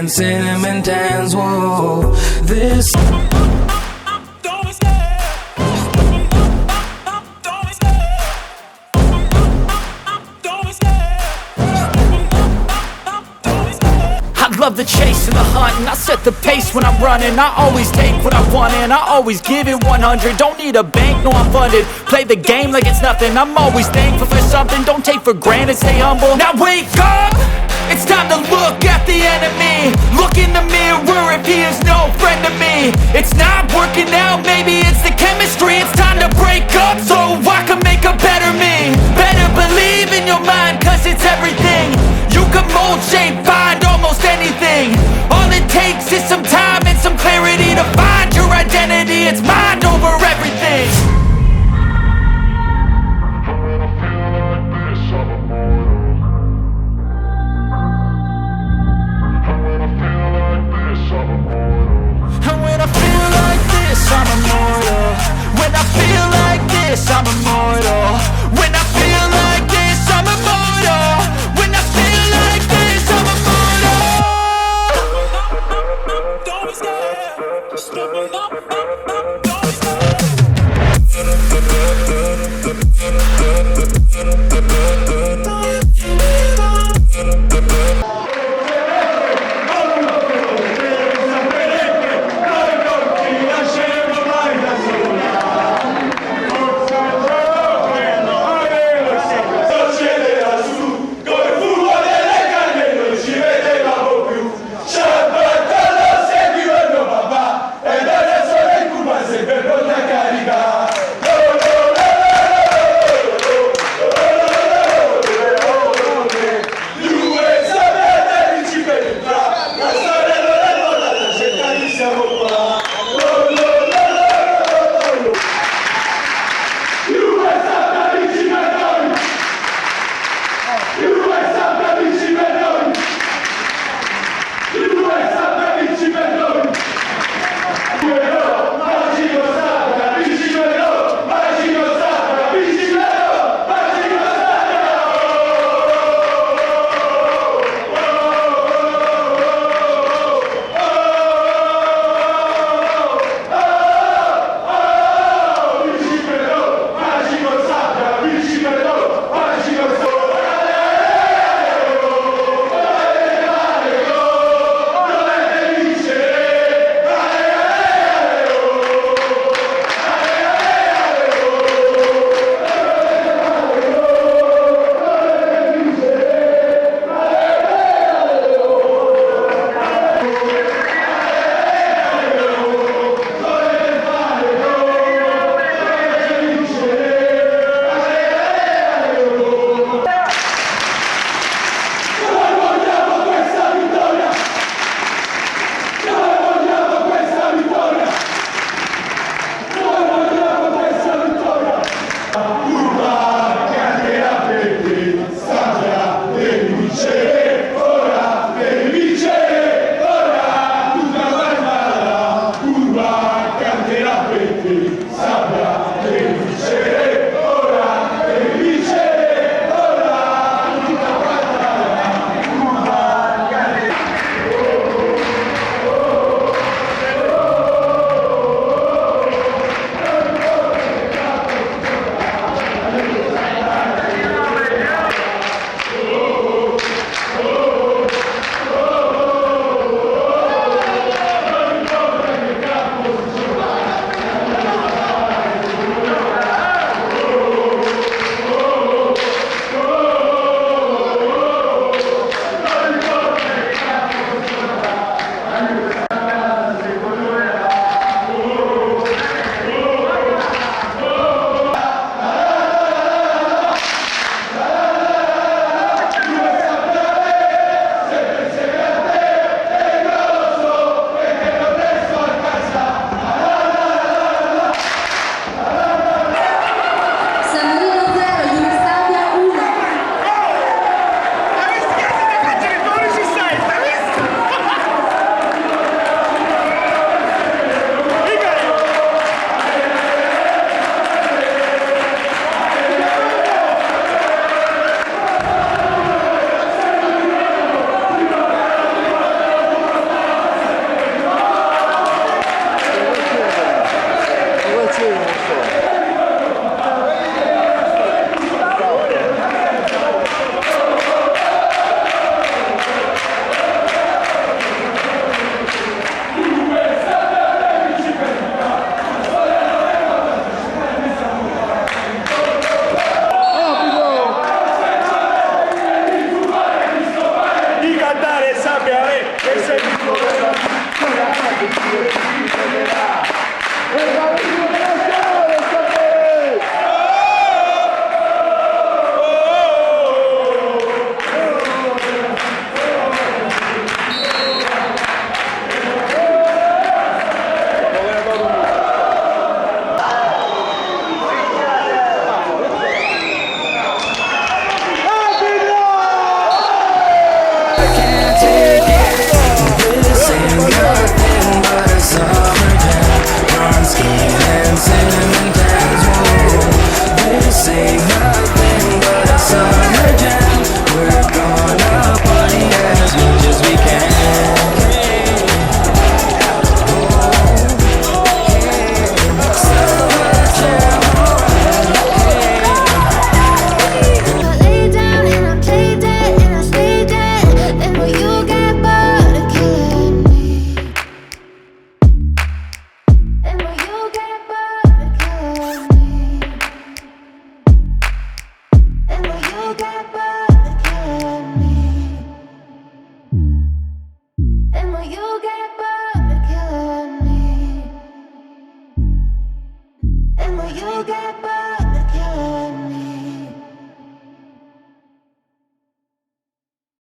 and cinnamon tans. Whoa, this. I love the chase and the hunt, and I set the pace when I'm running. I always take what I want and I always give it 100. Don't need a bank, no I'm funded. Play the game like it's nothing. I'm always thankful for something. Don't take for granted, stay humble. Now wake up! It's time to look at the enemy. Look in the mirror if he is no friend to me. It's not working out, maybe it's the chemistry. It's time to break up so I can make a better me. Better believe in your mind, cause it's everything. You can mold, shape, find almost anything. All it takes is some time and some clarity to find your identity. It's mind over everything. And when I feel like this, I'm immortal. When I feel like this, I'm immortal. When I feel like this, I'm immortal. When no gap.